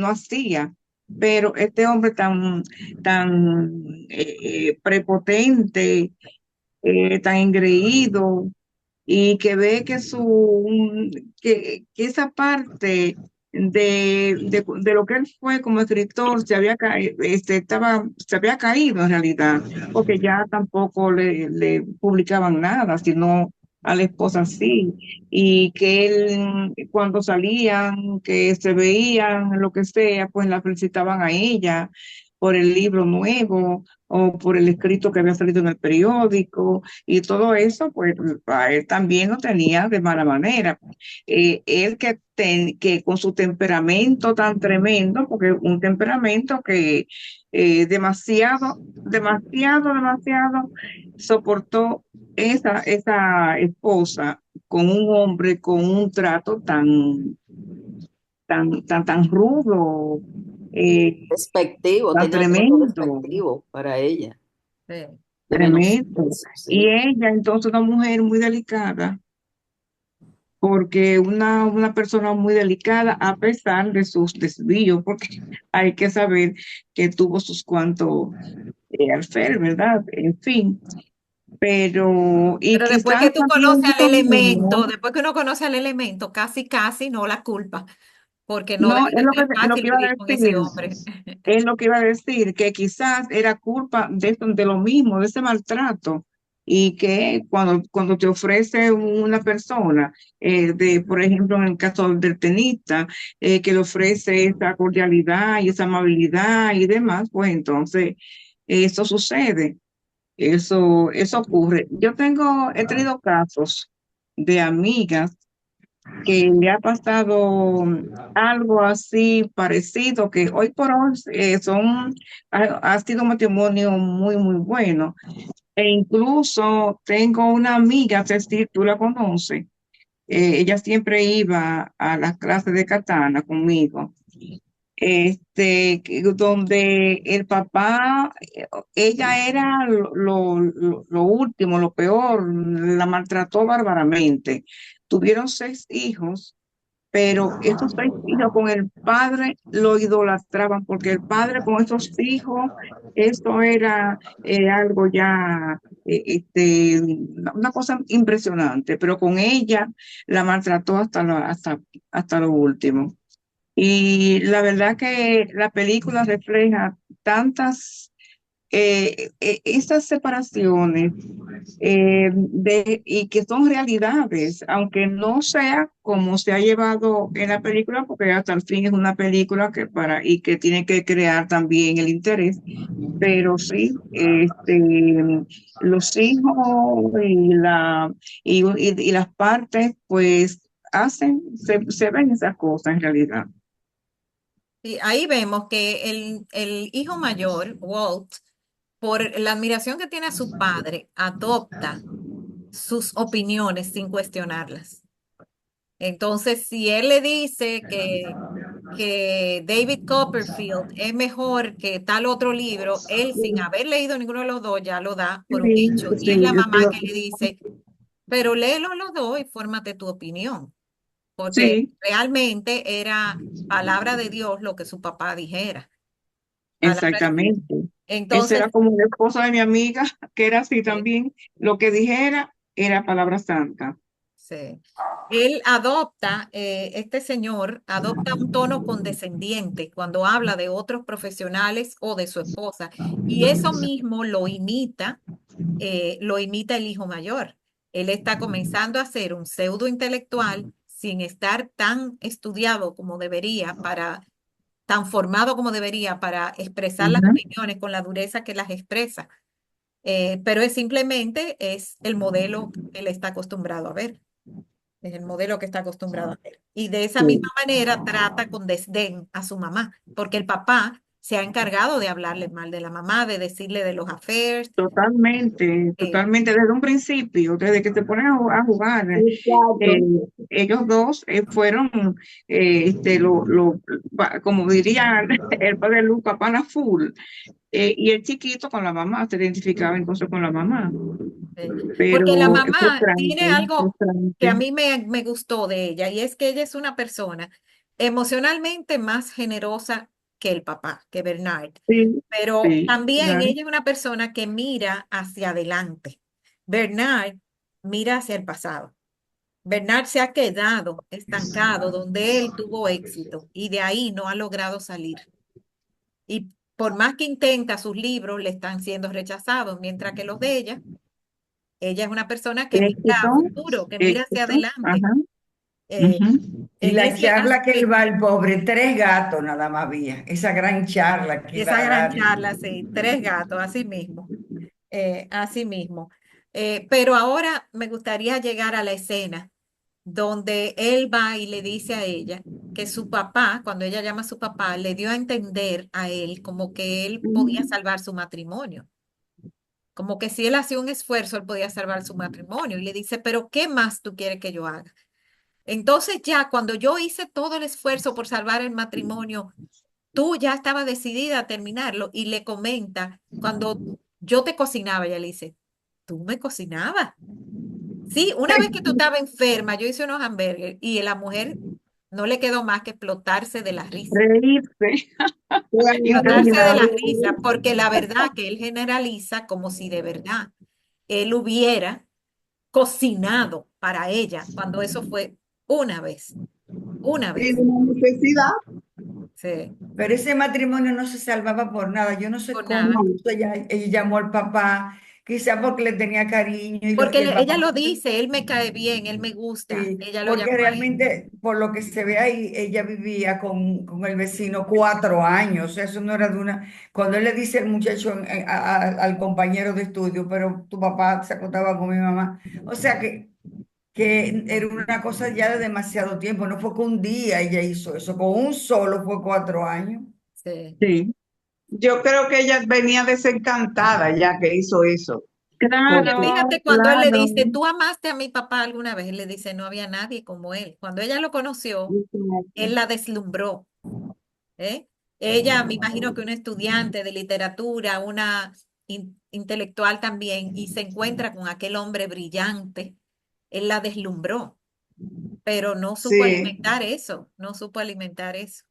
L: hacía. Pero este hombre tan prepotente, tan engreído, y que ve que que esa parte de lo que él fue como escritor se había caído en realidad, porque ya tampoco le publicaban nada, sino a la esposa sí, y que él cuando salían, que se veían, lo que sea, pues la felicitaban a ella por el libro nuevo o por el escrito que había salido en el periódico y todo eso, pues a él también lo tenía de mala manera. Él que con su temperamento tan tremendo, porque un temperamento que demasiado soportó esa esposa con un hombre con un trato tan rudo,
F: despectivo,
L: tan
F: tenía trato
L: tremendo.
F: despectivo para ella,
A: Sí.
F: de
L: Tremendo.
F: menosprecio,
L: Y
F: sí.
L: ella, entonces, una mujer muy delicada, porque una persona muy delicada, a pesar de sus desvíos, porque hay que saber que tuvo sus cuantos alfer, ¿verdad? En fin, pero, y
A: Pero después
L: quizás
A: que tú
L: también
A: conoces al
L: eso mismo,
A: elemento, después que uno conoce al elemento, casi no la culpa, porque no
L: no,
A: debe de ser
L: lo
A: fácil
L: que iba a
A: vivir con ese
L: decir.
A: hombre.
L: Es lo que iba a decir, que quizás era culpa de lo mismo, de ese maltrato, y que cuando te ofrece una persona, por ejemplo, en el caso del tenista, que le ofrece esa cordialidad y esa amabilidad y demás, pues entonces eso sucede, eso ocurre. He tenido casos de amigas que le ha pasado algo así parecido, que hoy por hoy ha sido un matrimonio muy bueno. E incluso tengo una amiga, Ceci, tú la conoces, ella siempre iba a las clases de katana conmigo. Donde el papá, ella era lo último, lo peor, la maltrató bárbaramente. Tuvieron 6 hijos, pero estos 6 hijos con el padre lo idolatraban, porque el padre con esos hijos, esto era algo ya, una cosa impresionante, pero con ella la maltrató hasta lo último. Y la verdad que la película refleja tantas, estas separaciones y que son realidades, aunque no sea como se ha llevado en la película, porque hasta el fin es una película y que tiene que crear también el interés, pero sí, los hijos y las partes, pues hacen, se ven esas cosas en realidad.
A: Y ahí vemos que el hijo mayor, Walt, por la admiración que tiene a su padre, adopta sus opiniones sin cuestionarlas. Entonces, si él le dice que David Copperfield es mejor que tal otro libro, él sin haber leído ninguno de los dos ya lo da por un
L: Sí,
A: hecho. Y es
L: sí,
A: la
L: yo
A: mamá
L: creo
A: que
L: que
A: le dice, pero léelo los dos y fórmate tu opinión, porque
L: sí,
A: realmente era palabra de Dios lo que su papá dijera, palabra de Dios.
L: exactamente. Ese
A: Entonces,
L: era como el esposo de mi amiga, que era así
A: eh,
L: también. Lo que dijera era palabra santa.
A: sí. Él adopta, este señor adopta un tono condescendiente cuando habla de otros profesionales o de su esposa, y eso mismo lo imita el hijo mayor. Él está comenzando a ser un pseudo intelectual sin estar tan estudiado como debería tan formado como debería para expresar las
L: Ujú.
A: opiniones con la dureza que las expresa. Pero es el modelo que él está acostumbrado a ver. Es el modelo que está acostumbrado a ver. Y de esa misma
L: Sí.
A: manera trata con desdén a su mamá, porque el papá se ha encargado de hablarle mal de la mamá, de decirle de los affairs.
L: Totalmente,
A: eh,
L: totalmente desde un principio, desde que se ponen a jugar,
K: Exacto.
L: eh, ellos dos fueron, como diría el padre Luca, pana full, y el chiquito con la mamá, se identificaba entonces con la mamá,
A: Porque la
L: pero es
A: mamá tiene
L: frustrante,
A: algo que a
L: frustrante.
A: mí me gustó de ella, y es que ella es una persona emocionalmente más generosa que el papá, que Bernard.
L: Sí,
A: Pero
L: sí,
A: también
L: claro.
A: ella es una persona que mira hacia adelante. Bernard mira hacia el pasado. Bernard se ha quedado estancado donde él tuvo éxito y de ahí no ha logrado salir. Y por más que intenta, sus libros le están siendo rechazados, mientras que los de ella es una persona que mira
L: Éxito,
A: a futuro, que mira hacia
L: éxito,
A: adelante.
L: ajá.
A: Eh,
L: Ujú.
I: Y
A: en
I: la
A: ese
I: charla que él
A: aspecto,
I: va, el pobre, 3 gatos nada más había. Esa gran charla que iba
A: esa
I: a
A: gran
I: dar.
A: charla, sí, tres gatos, así mismo, así mismo. Pero ahora me gustaría llegar a la escena donde él va y le dice a ella que su papá, cuando ella llama a su papá, le dio a entender a él como que él podía
L: Ujú.
A: salvar su matrimonio, como que si él hacía un esfuerzo, él podía salvar su matrimonio. Y le dice, pero ¿qué más tú quieres que yo haga? Entonces ya cuando yo hice todo el esfuerzo por salvar el matrimonio, tú ya estabas decidida a terminarlo y le comenta, cuando yo te cocinaba, ella le dice, ¿tú me cocinabas? Sí, una vez que tú estabas enferma, yo hice unos hamburgues y a la mujer no le quedó más que explotarse de la risa.
L: Reírse,
A: Explotarse de la
L: impresionante.
A: risa, porque la verdad que él generaliza como si de verdad él hubiera cocinado para ella, cuando eso fue una vez, una
H: Sin
A: vez.
H: una necesidad.
A: Sí,
I: Pero ese matrimonio no se salvaba por nada. Yo no sé
A: por
I: cómo
A: nada.
I: ella llamó al papá, quizá porque le tenía cariño y
A: Porque
I: el
A: ella
I: papá.
A: lo dice, él me cae bien, él me gusta,
I: Sí,
A: ella lo
I: porque
A: llamó a él.
I: realmente, por lo que se ve ahí, ella vivía con el vecino 4 años. Eso no era de una. Cuando él le dice al muchacho, al compañero de estudio, pero tu papá se acostaba con mi mamá. O sea que era una cosa ya de demasiado tiempo. No fue que un día ella hizo eso, con un solo fue 4 años.
A: Sí.
L: Sí,
H: Yo creo que ella venía desencantada ya que hizo eso,
A: Porque
H: porque
L: claro,
A: fíjate cuando él le
L: claro.
A: dice, ¿tú amaste a mi papá alguna vez? Él le dice, no había nadie como él. Cuando ella lo conoció, él la deslumbró, ¿eh? Ella, me imagino que una estudiante de literatura, una intelectual también, y se encuentra con aquel hombre brillante, él la deslumbró, pero no supo
H: sí,
A: alimentar eso, no supo alimentar eso.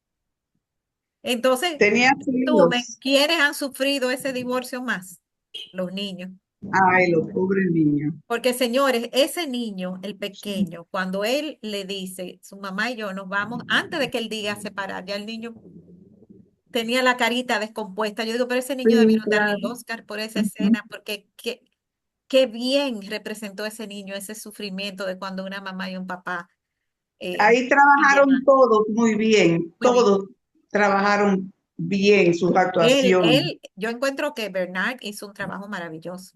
A: Entonces,
H: tenía
A: resumen,
H: hijos.
A: ¿quiénes han sufrido ese divorcio más? Los niños.
H: Ay, los pobres niños.
A: Porque, señores, ese niño, el pequeño, cuando él le dice, su mamá y yo nos vamos, antes de que él diga separar, ya el niño tenía la carita descompuesta. Yo digo, pero ese niño
L: Sí,
A: debieron darle el
L: claro.
A: Oscar por esa
L: Ujú.
A: escena, porque qué bien representó ese niño, ese sufrimiento de cuando una mamá y un papá
H: Ahí
A: y demás.
H: trabajaron todos muy bien,
A: Muy bien.
H: todos trabajaron bien sus actuaciones.
A: Yo encuentro que Bernard hizo un trabajo maravilloso,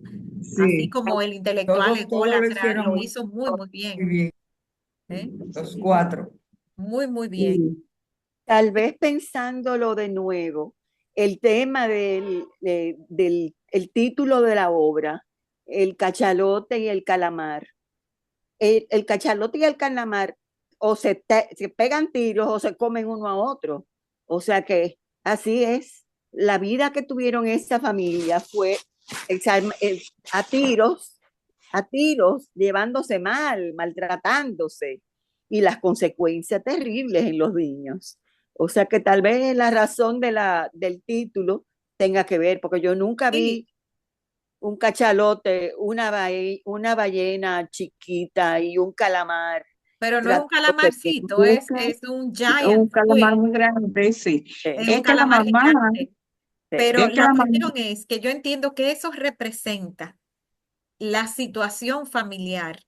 A: así
H: Sí,
A: como el intelectual
I: Todos lo
A: ególatra
I: hicieron
A: lo
I: muy,
A: hizo muy, muy
I: muy
A: bien.
I: bien.
A: ¿eh?
I: Los cuatro.
A: Muy, muy bien.
K: Y tal vez pensándolo de nuevo, el tema del el título de la obra, el cachalote y el calamar. El cachalote y el calamar o se pegan tiros o se comen uno a otro. O sea que así es. La vida que tuvieron esa familia fue a tiros, llevándose mal, maltratándose y las consecuencias terribles en los niños. O sea que tal vez la razón del título tenga que ver, porque yo nunca
A: Sí,
K: vi un cachalote, una ballena chiquita y un calamar
A: pero no es un
K: tratándose bien.
A: calamarcito,
L: Es
A: es un
L: que un
A: giant
L: calamar
A: squid,
L: muy grande, sí.
A: es un
L: Es que la
A: calamar
L: mamá,
A: gigante.
K: Sí,
A: Pero
L: es que
A: la
L: la mamá,
A: cuestión es que yo entiendo que eso representa la situación familiar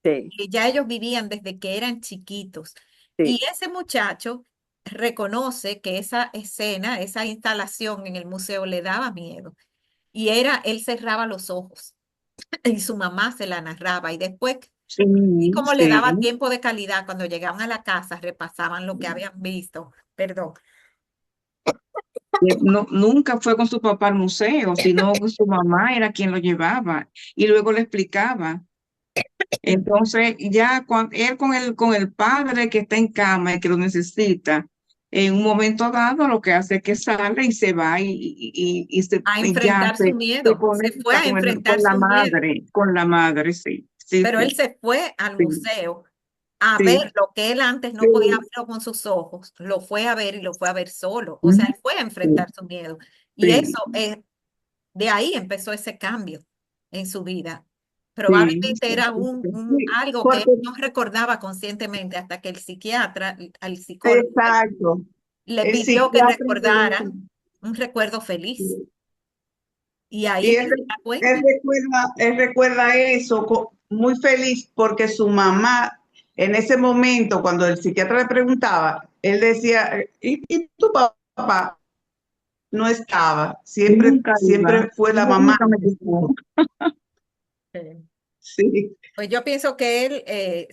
K: sí,
A: que ya ellos vivían desde que eran chiquitos. Y
K: sí.
A: ese muchacho reconoce que esa escena, esa instalación en el museo le daba miedo. Y él cerraba los ojos y su mamá se la narraba. Y después,
L: sí,
A: y como le daba
L: sí.
A: tiempo de calidad, cuando llegaban a la casa, repasaban lo que habían visto. Perdón.
L: No, nunca fue con su papá al museo, sino que su mamá era quien lo llevaba y luego le explicaba. Entonces, ya él con el padre que está en cama y que lo necesita, en un momento dado lo que hace es que sale y se va
A: A
L: y ya
A: enfrentar su
L: se
A: miedo. Se fue
L: conecta
A: a enfrentar su miedo.
L: con la madre, sí, sí,
A: Pero él
L: sí,
A: se fue al
L: sí,
A: museo a ver
L: sí,
A: lo que él antes no podía
L: sí,
A: verlo con sus ojos, lo fue a ver y lo fue a ver solo. O sea,
L: ujú,
A: él fue a
L: sí,
A: enfrentar su miedo. Y
L: sí,
A: eso es, de ahí empezó ese cambio en su vida.
L: sí,
A: Probablemente
L: sí,
A: era
L: sí, sí.
H: Sí,
A: algo que él
H: porque,
A: no recordaba conscientemente hasta que el psiquiatra, al psicólogo,
H: exacto,
A: le
H: el
A: pidió que
H: psiquiatra le dice,
A: recordara un recuerdo feliz. Y ahí
H: y
A: que se da
H: él
A: cuenta.
H: recuerda eso muy feliz porque su mamá, en ese momento, cuando el psiquiatra le preguntaba, él decía, ¿y tu papá? No estaba, siempre,
L: Nunca iba,
H: siempre fue la mamá.
L: nunca me gustó.
H: Sí,
A: Pues yo pienso que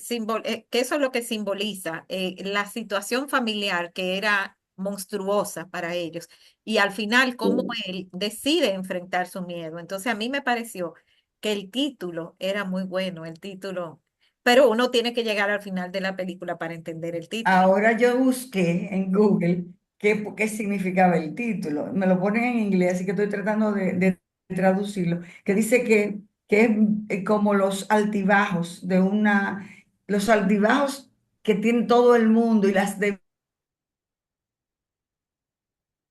A: que eso es lo que simboliza la situación familiar que era monstruosa para ellos y al final cómo él decide enfrentar su miedo. Entonces a mí me pareció que el título era muy bueno, el título, pero uno tiene que llegar al final de la película para entender el título.
I: Ahora yo busqué en Google qué significaba el título. Me lo ponen en inglés, así que estoy tratando de traducirlo. Que dice que es como los altibajos los altibajos que tiene todo el mundo y las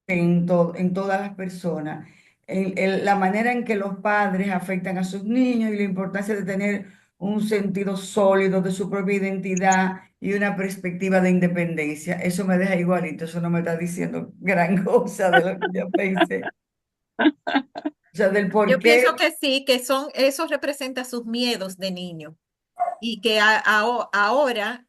I: en todas las personas, la manera en que los padres afectan a sus niños y la importancia de tener un sentido sólido de su propia identidad y una perspectiva de independencia. Eso me deja igualito, eso no me está diciendo gran cosa de lo que yo pensé. O sea, del por
A: Yo pienso
I: qué.
A: que sí, eso representa sus miedos de niño y que ahora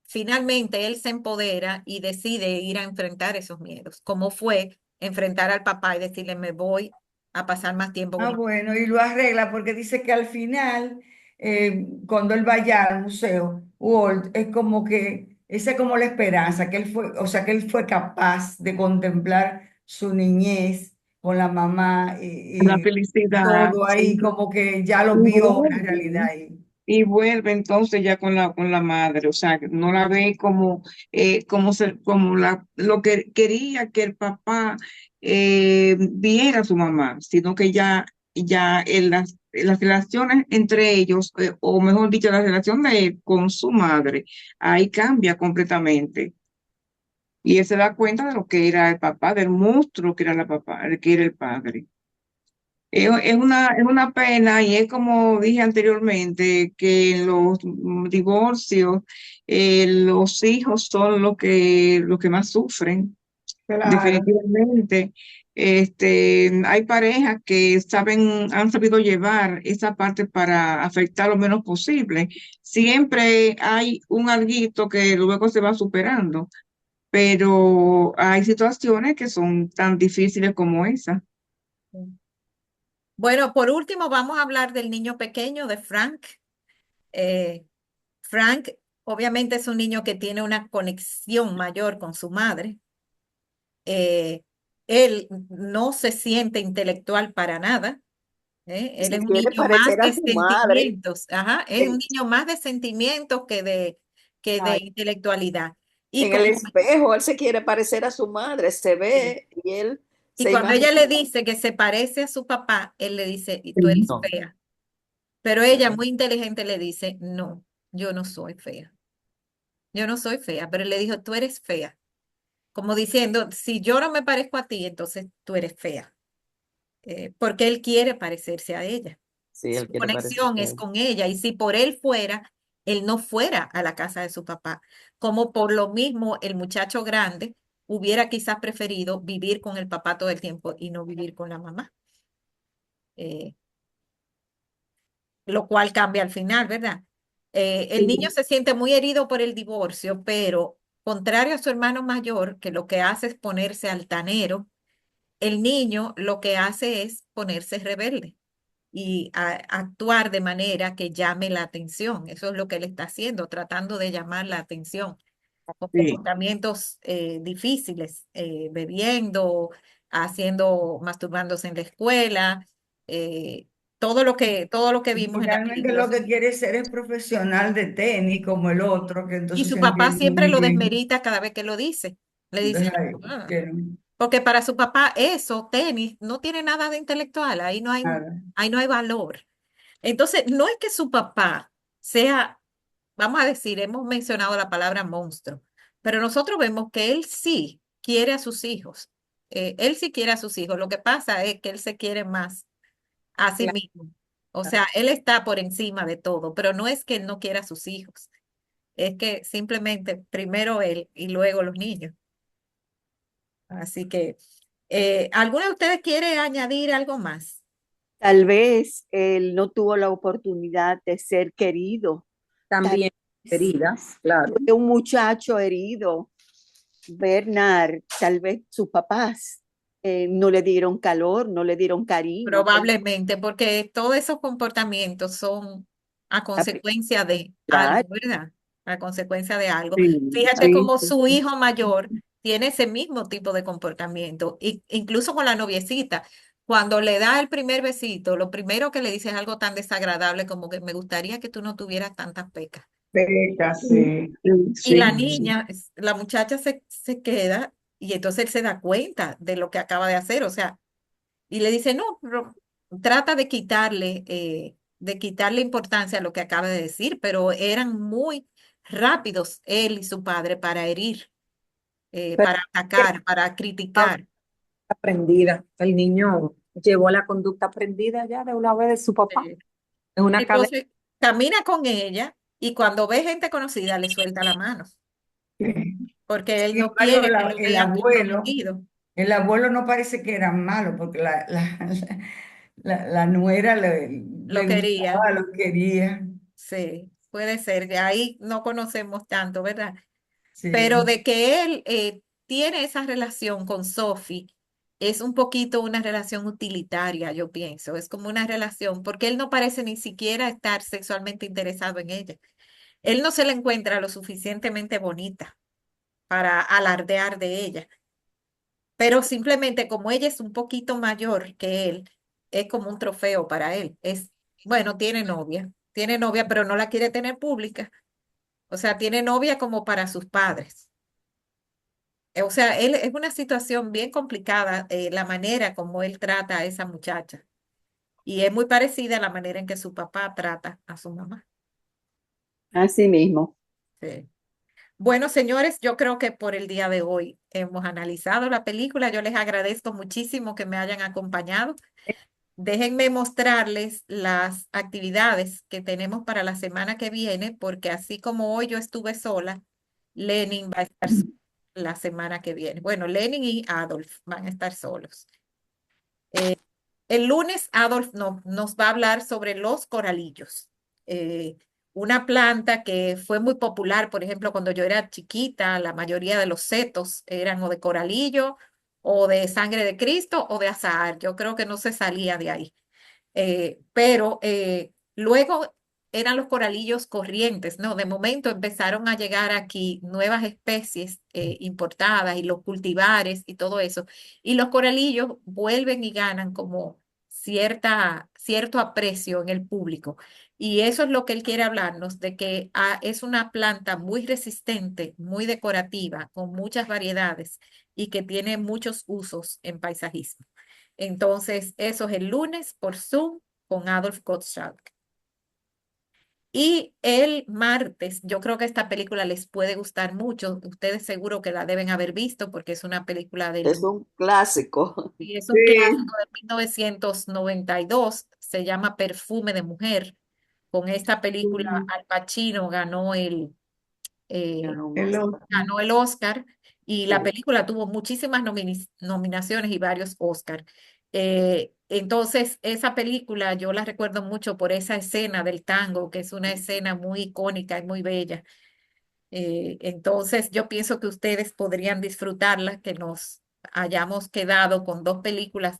A: finalmente él se empodera y decide ir a enfrentar esos miedos, como fue enfrentar al papá y decirle, me voy a pasar más tiempo con
I: Ah,
A: mi...
I: bueno, y lo arregla porque dice que al final, cuando él vaya al museo, Walt, es como que, esa es como la esperanza, que él fue, o sea, que él fue capaz de contemplar su niñez con la mamá
L: La
I: y
L: felicidad,
I: todo ahí,
L: sí.
I: como que ya lo
L: Y
I: vio la realidad
L: vuelve,
I: ahí.
L: y vuelve entonces ya con la madre, o sea, que no la ve como, lo que quería que el papá viera a su mamá, sino que ya en las relaciones entre ellos, o mejor dicho, la relación de él con su madre, ahí cambia completamente. Y él se da cuenta de lo que era el papá, del monstruo que era que era el padre. Es una pena y es como dije anteriormente que en los divorcios los hijos son los que más sufren,
H: claro.
L: definitivamente. Hay parejas que han sabido llevar esa parte para afectar lo menos posible. Siempre hay un alguito que luego se va superando, pero hay situaciones que son tan difíciles como esa.
A: Bueno, por último vamos a hablar del niño pequeño de Frank. Eh, Frank obviamente es un niño que tiene una conexión mayor con su madre. Eh, Él no se siente intelectual para nada. Él
K: Se
A: es un
K: quiere
A: niño más
K: parecer a
A: de
K: su madre.
A: sentimientos. Ajá, es un
K: En,
A: niño más de sentimientos que de
K: ay,
A: intelectualidad. Y
F: En el
A: como
F: espejo, él se quiere parecer a su madre, se
A: sí.
F: ve y él
A: Y
F: se
A: cuando
F: imagina.
A: ella le dice que se parece a su papá, él le dice, "Y tú eres
F: No.
A: fea". Pero ella, muy inteligente, le dice, no, yo no soy fea. Yo no soy fea. Pero él le dijo, tú eres fea. Como diciendo, si yo no me parezco a ti, entonces tú eres fea. Porque él quiere parecerse a ella.
F: Sí, él
A: Su
F: quiere parecerse
A: conexión
F: a
A: es
F: él.
A: con ella. Y si por él fuera, él no fuera a la casa de su papá. Como por lo mismo el muchacho grande hubiera quizás preferido vivir con el papá todo el tiempo y no vivir con la mamá. Eh, lo cual cambia al final, ¿verdad? El niño
K: sí,
A: se siente muy herido por el divorcio, pero contrario a su hermano mayor, que lo que hace es ponerse altanero, el niño lo que hace es ponerse rebelde y actuar de manera que llame la atención. Eso es lo que él está haciendo, tratando de llamar la atención con
H: Sí.
A: comportamientos difíciles, bebiendo, masturbándose en la escuela, eh, todo lo que vimos en la
I: Finalmente
A: película.
I: lo que quiere ser es profesional de tenis como el otro, que
A: Y
I: entonces
A: su
I: se
A: papá
I: entiende
A: siempre
I: muy
A: lo
I: bien.
A: desmerita cada vez que lo dice. Le dice,
I: Entonces, ahí,
A: "Ah",
I: que no,
A: porque para su papá eso, tenis, no tiene nada de intelectual,
I: nada.
A: ahí no hay valor. Entonces, no es que su papá sea, vamos a decir, hemos mencionado la palabra monstruo, pero nosotros vemos que él sí quiere a sus hijos. Él sí quiere a sus hijos. Lo que pasa es que él se quiere más a sí
J: Claro.
A: mismo. O sea, él está por encima de todo, pero no es que él no quiera a sus hijos. Es que simplemente primero él y luego los niños. Así que, ¿alguno de ustedes quiere añadir algo más?
K: tal vez él no tuvo la oportunidad de ser querido. Tal
J: También
K: vez
J: heridas, claro.
K: fue un muchacho herido. Bernard, tal vez sus papás no le dieron calor, no le dieron cariño.
A: Probablemente, porque todos esos comportamientos son a consecuencia de algo,
K: Claro,
A: ¿verdad? A consecuencia de algo.
H: Sí,
A: Fíjate
H: sí,
A: cómo
H: sí.
A: su hijo mayor tiene ese mismo tipo de comportamiento, incluso con la noviecita. Cuando le da el primer besito, lo primero que le dice es algo tan desagradable como que me gustaría que tú no tuvieras tantas pecas.
H: Peca,
K: sí,
H: sí,
A: Y la
H: sí, sí.
A: niña, la muchacha se queda y entonces él se da cuenta de lo que acaba de hacer. O sea, y le dice, no, pero trata de quitarle importancia a lo que acaba de decir, pero eran muy rápidos él y su padre para herir,
J: Pero
A: para atacar, para criticar.
J: aprendida. El niño llevó la conducta aprendida ya de una vez de su papá.
A: Eh,
J: Es una cadena.
A: entonces, camina con ella y cuando ve gente conocida le suelta la mano,
I: Sí.
A: porque él
I: Sin
A: no
I: embargo,
A: quiere que lo vean comprometido.
I: el abuelo no parece que era malo, porque la nuera
A: Lo
I: le
A: quería,
I: gustaba, lo quería.
A: sí, puede ser, de ahí no conocemos tanto, ¿verdad? Pero
I: Sí.
A: de que él tiene esa relación con Sophie, es un poquito una relación utilitaria, yo pienso. Es como una relación, porque él no parece ni siquiera estar sexualmente interesado en ella. Él no se la encuentra lo suficientemente bonita para alardear de ella, pero simplemente como ella es un poquito mayor que él, es como un trofeo para él. Bueno, tiene novia, pero no la quiere tener pública. O sea, tiene novia como para sus padres. O sea, él es una situación bien complicada, la manera como él trata a esa muchacha. Y es muy parecida a la manera en que su papá trata a su mamá.
K: así mismo.
A: Sí. Bueno, señores, yo creo que por el día de hoy hemos analizado la película. Yo les agradezco muchísimo que me hayan acompañado. Déjenme mostrarles las actividades que tenemos para la semana que viene, porque así como hoy yo estuve sola, Lenin va a estar la semana que viene. Bueno, Lenin y Adolf van a estar solos. El lunes Adolf nos va a hablar sobre los coralillos, eh, una planta que fue muy popular, por ejemplo, cuando yo era chiquita, la mayoría de los setos eran o de coralillo o de sangre de Cristo o de azahar. Yo creo que no se salía de ahí. Pero luego eran los coralillos corrientes, ¿no? De momento empezaron a llegar aquí nuevas especies importadas y los cultivares y todo eso. Y los coralillos vuelven y ganan como cierto aprecio en el público. Y eso es lo que él quiere hablarnos, de que es una planta muy resistente, muy decorativa, con muchas variedades y que tiene muchos usos en paisajismo. Entonces, eso es el lunes por Zoom con Adolf Gottschalk. Y el martes, yo creo que esta película les puede gustar mucho. Ustedes seguro que la deben haber visto porque es una película
F: Es un clásico.
A: y es un
H: Sí,
A: clásico de 1992. Se llama Perfume de Mujer. Con esta película,
H: sí,
A: Al Pacino eh,
F: Ganó un
H: el
F: Oscar.
H: otro.
A: ganó el Oscar y la
F: Sí.
A: película tuvo muchísimas nominaciones y varios Oscar. Entonces, esa película yo la recuerdo mucho por esa escena del tango, que es una escena muy icónica y muy bella. Entonces, yo pienso que ustedes podrían disfrutarla, que nos hayamos quedado con dos películas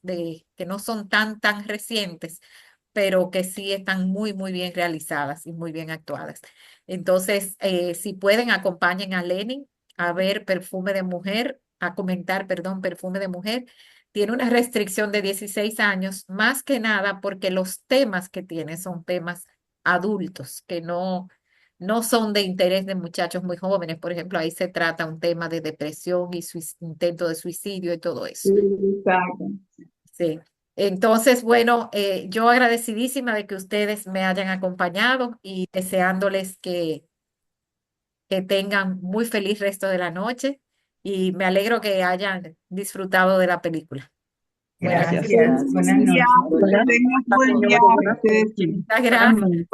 A: que no son tan recientes, pero que sí están muy bien realizadas y muy bien actuadas. Entonces, si pueden, acompañen a Lenin a ver Perfume de Mujer, a comentar, perdón, Perfume de Mujer. Tiene una restricción de 16 años, más que nada porque los temas que tiene son temas adultos, que no son de interés de muchachos muy jóvenes. Por ejemplo, ahí se trata un tema de depresión y intento de suicidio y todo
H: Sí,
A: eso.
H: exacto.
A: Sí. Entonces, bueno, yo agradecidísima de que ustedes me hayan acompañado y deseándoles que tengan muy feliz resto de la noche y me alegro que hayan disfrutado de la película. Buenas
H: Que
I: Gracias.
H: tengas
F: Gracias.
I: Buenas
H: buen
I: noches.
H: viaje, que
F: Buenas
H: tengas buen
F: noches.
H: viaje.
L: Gracias.
A: muchas gracias.
I: Igualmente.